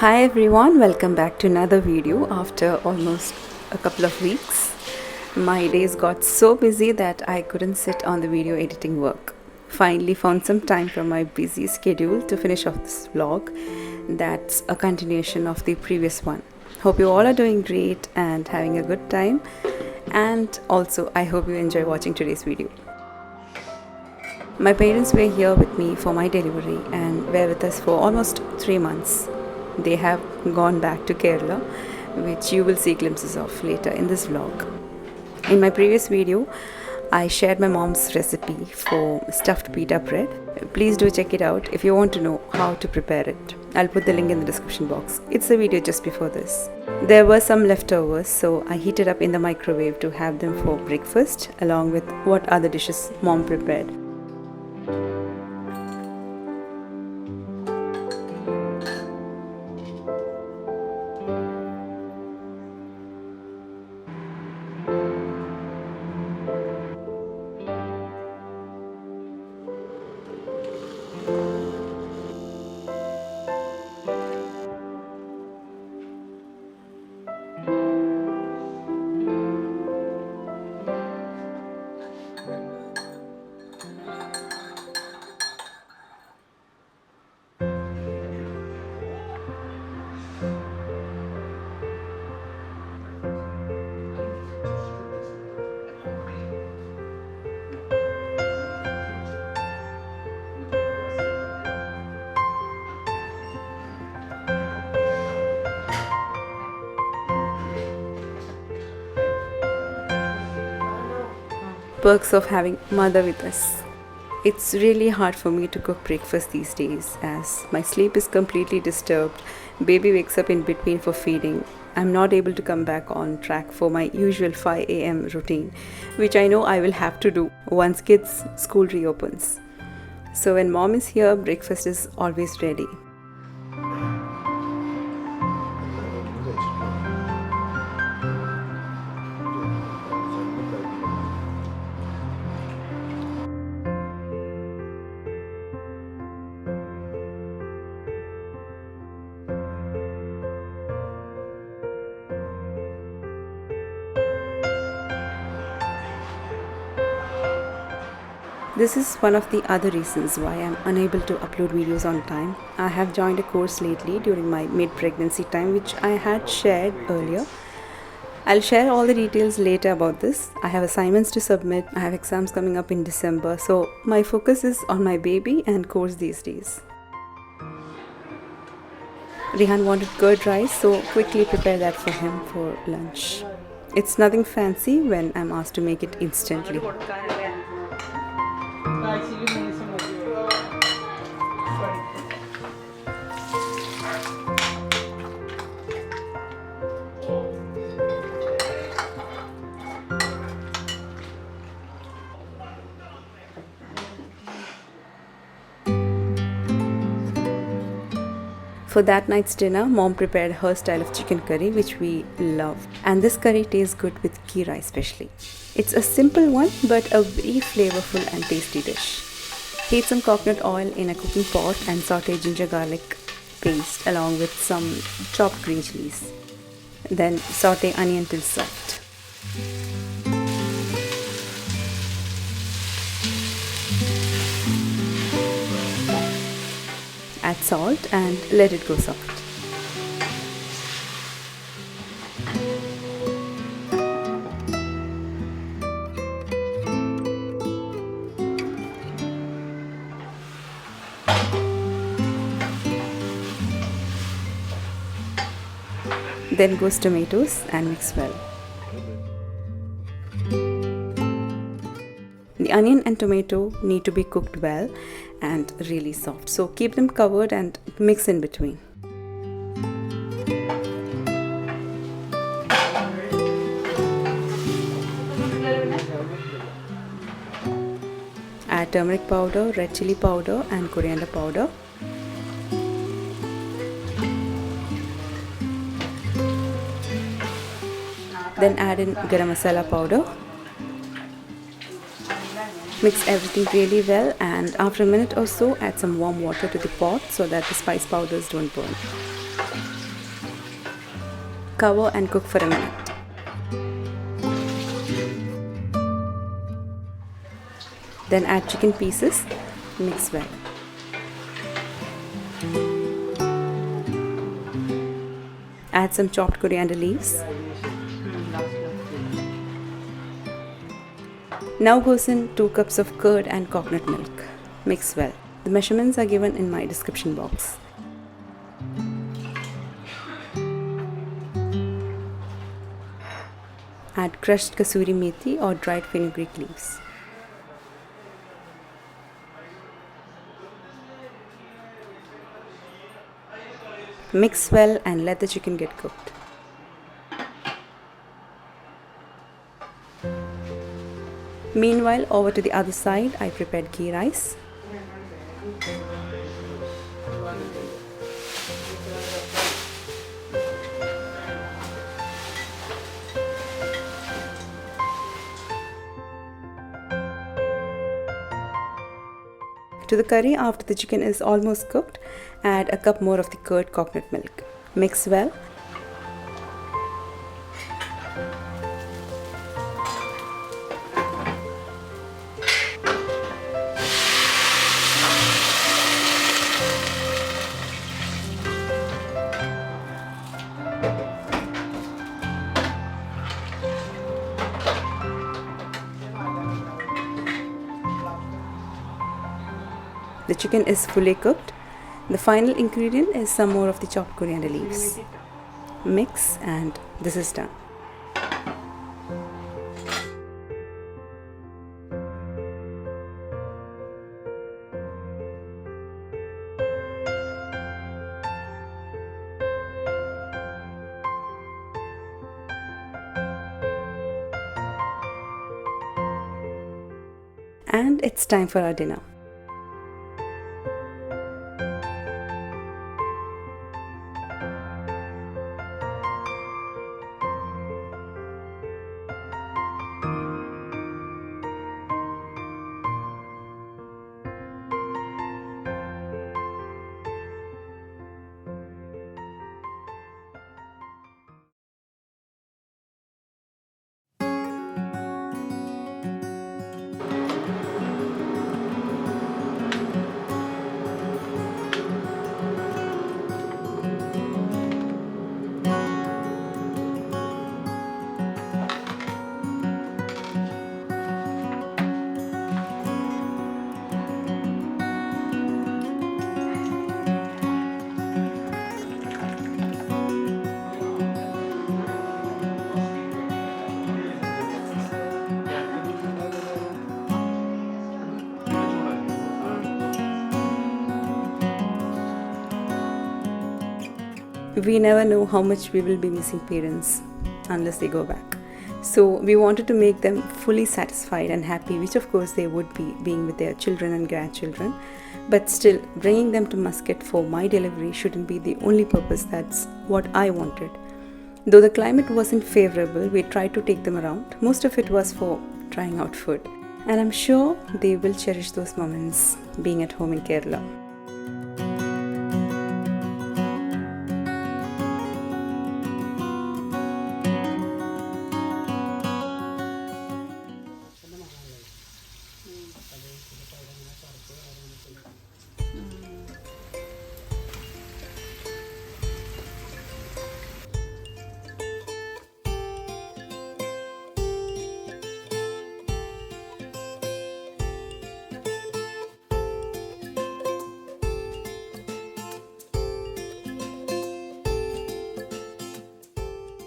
Hi everyone, welcome back to another video after almost a couple of weeks. My days got so busy that I couldn't sit on the video editing work. Finally found some time from my busy schedule to finish off this vlog. That's a continuation of the previous one. Hope you all are doing great and having a good time. And also I hope you enjoy watching today's video. My parents were here with me for my delivery and were with us for almost 3 months. They have gone back to Kerala, which you will see glimpses of later in this vlog. In my previous video, I shared my mom's recipe for stuffed pita bread. Please do check it out if you want to know how to prepare it. I'll put the link in the description box. It's the video just before this. There were some leftovers, so I heated up in the microwave to have them for breakfast along with what other dishes mom prepared. Perks of having mother with us. It's really hard for me to cook breakfast these days as my sleep is completely disturbed. Baby wakes up in between for feeding. I'm not able to come back on track for my usual 5 a.m. routine, which I know I will have to do once kids' school reopens. So when mom is here, breakfast is always ready. This is one of the other reasons why I'm unable to upload videos on time. I have joined a course lately during my mid-pregnancy time, which I had shared earlier. I'll share all the details later about this. I have assignments to submit. I have exams coming up in December, so my focus is on my baby and course these days. Rihan wanted curd rice, so quickly prepare that for him for lunch. It's nothing fancy when I'm asked to make it instantly. For that night's dinner, mom prepared her style of chicken curry, which we love. And this curry tastes good with ghee rice especially. It's a simple one, but a very flavorful and tasty dish. Heat some coconut oil in a cooking pot and saute ginger garlic paste along with some chopped green chilies. Then saute onion till soft. Add salt and let it go soft. Then goes tomatoes and mix well. The onion and tomato need to be cooked well and really soft, so keep them covered and mix in between. Add turmeric powder, red chili powder and coriander powder. Then add in garam masala powder. Mix everything really well, and after a minute or so add some warm water to the pot so that the spice powders don't burn. Cover and cook for a minute. Then add chicken pieces, mix well. Add some chopped coriander leaves. Now goes in 2 cups of curd and coconut milk. Mix well. The measurements are given in my description box. Add crushed kasuri methi or dried fenugreek leaves. Mix well and let the chicken get cooked. Meanwhile, over to the other side, I prepared ghee rice. To the curry, after the chicken is almost cooked, add a cup more of the curd coconut milk. Mix well. The chicken is fully cooked. The final ingredient is some more of the chopped coriander leaves. Mix and this is done. And it's time for our dinner. We never know how much we will be missing parents unless they go back. So we wanted to make them fully satisfied and happy, which of course they would be, being with their children and grandchildren. But still, bringing them to Muscat for my delivery shouldn't be the only purpose. That's what I wanted. Though the climate wasn't favorable, we tried to take them around. Most of it was for trying out food. And I'm sure they will cherish those moments being at home in Kerala.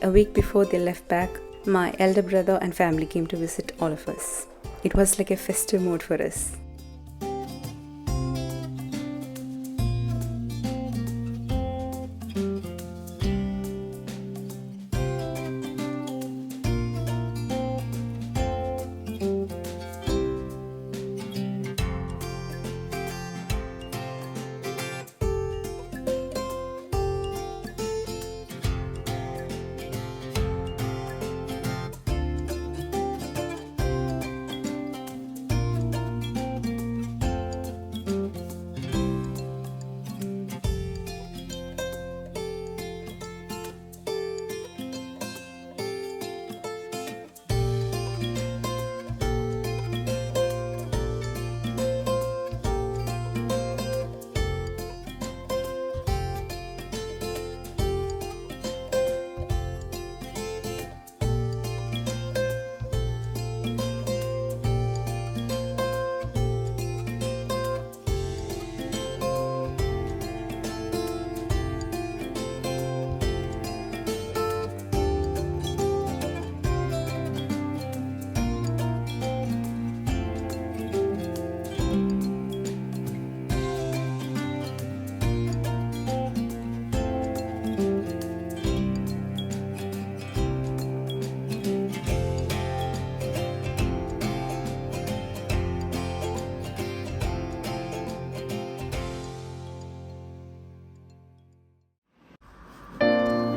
A week before they left back, my elder brother and family came to visit all of us. It was like a festive mood for us.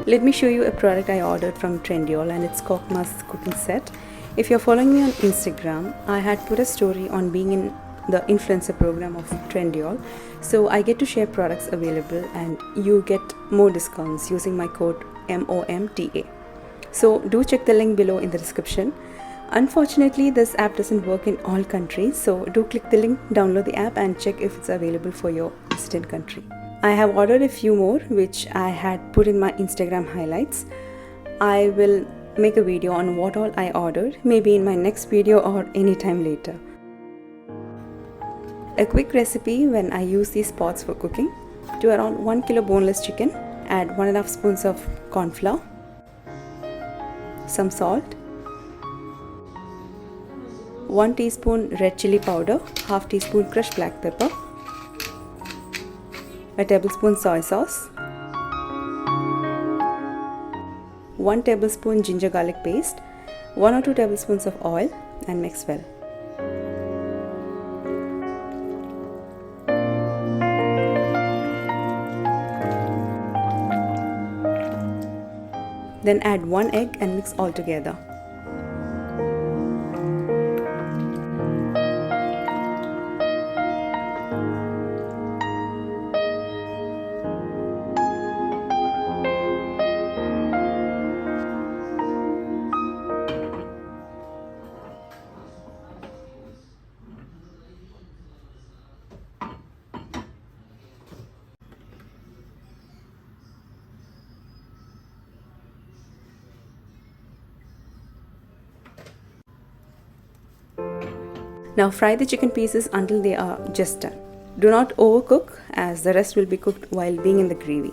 Let me show you a product I ordered from Trendyol, and it's Kokma's cooking set. If you're following me on Instagram, I had put a story on being in the influencer program of Trendyol. So I get to share products available and you get more discounts using my code MOMTA. So do check the link below in the description. Unfortunately, this app doesn't work in all countries, so do click the link, download the app and check if it's available for your resident country. I have ordered a few more which I had put in my Instagram highlights. I will make a video on what all I ordered, maybe in my next video or anytime later. A quick recipe when I use these pots for cooking. To around 1 kilo boneless chicken, add 1.5 spoons of corn flour, some salt, 1 teaspoon red chili powder, half teaspoon crushed black pepper, a tablespoon soy sauce, 1 tablespoon ginger garlic paste, 1 or 2 tablespoons of oil, and mix well. Then add 1 egg and mix all together. Now fry the chicken pieces until they are just done. Do not overcook as the rest will be cooked while being in the gravy.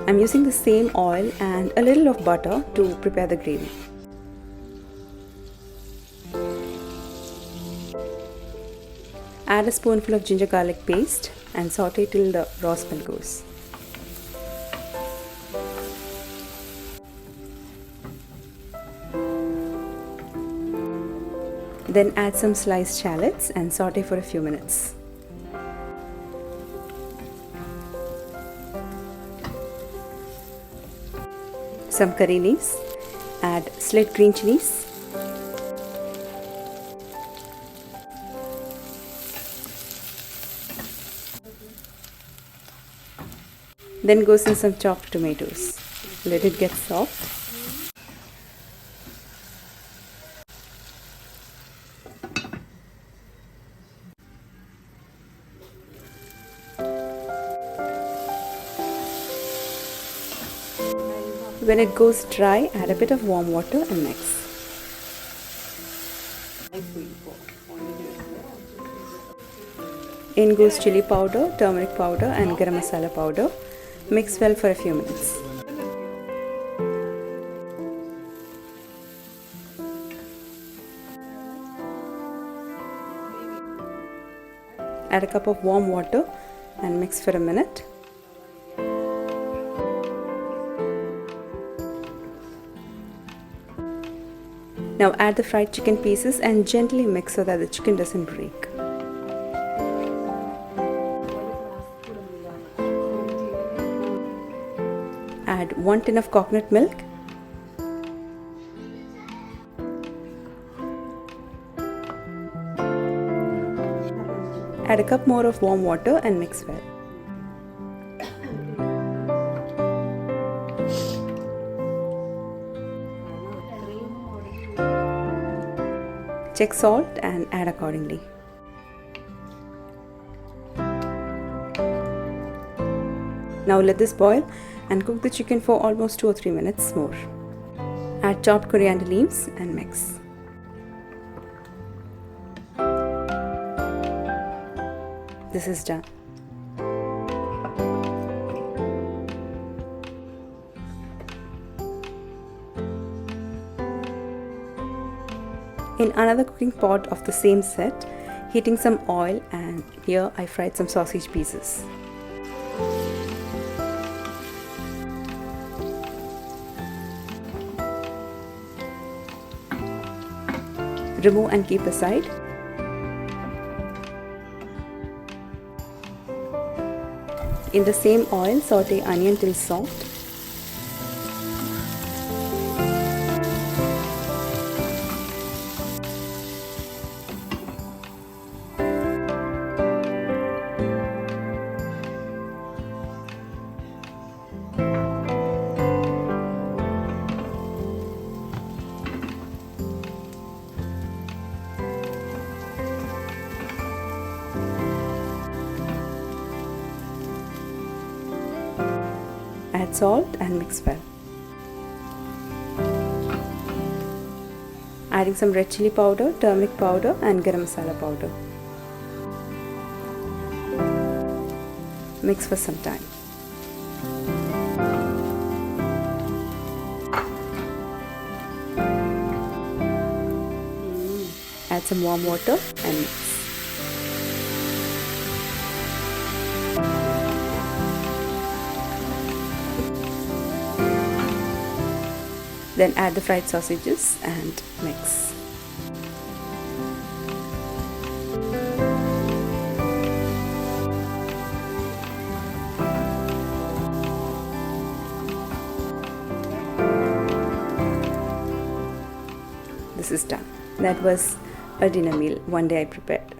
I'm using the same oil and a little of butter to prepare the gravy. Add a spoonful of ginger garlic paste and saute till the raw smell goes. Then add some sliced shallots and saute for a few minutes. Some curry leaves, add sliced green chilies, then goes in some chopped tomatoes. Let it get soft. When it goes dry, add a bit of warm water and mix. In goes chili powder, turmeric powder and garam masala powder. Mix well for a few minutes. Add a cup of warm water and mix for a minute. Now add the fried chicken pieces and gently mix so that the chicken doesn't break. Add 1 tin of coconut milk. Add a cup more of warm water and mix well. Check salt and add accordingly. Now let this boil and cook the chicken for almost 2 or 3 minutes more. Add chopped coriander leaves and mix. This is done. In another cooking pot of the same set, heating some oil, and here I fried some sausage pieces. Remove and keep aside. In the same oil, saute onion till soft. Add salt and mix well. Adding some red chili powder, turmeric powder and garam masala powder. Mix for some time. Add some warm water and mix. Then add the fried sausages and mix. This is done. That was a dinner meal one day I prepared.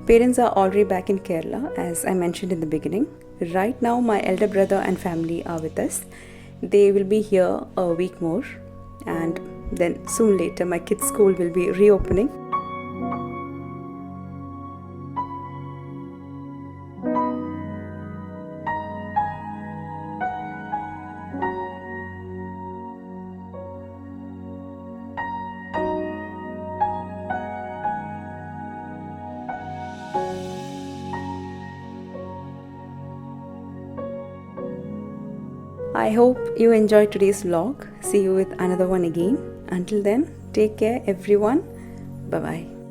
Parents are already back in Kerala, as I mentioned in the beginning. Right now my elder brother and family are with us. They will be here a week more, and then soon later my kids' school will be reopening. I hope you enjoyed today's vlog. See you with another one again. Until then, take care everyone. Bye bye.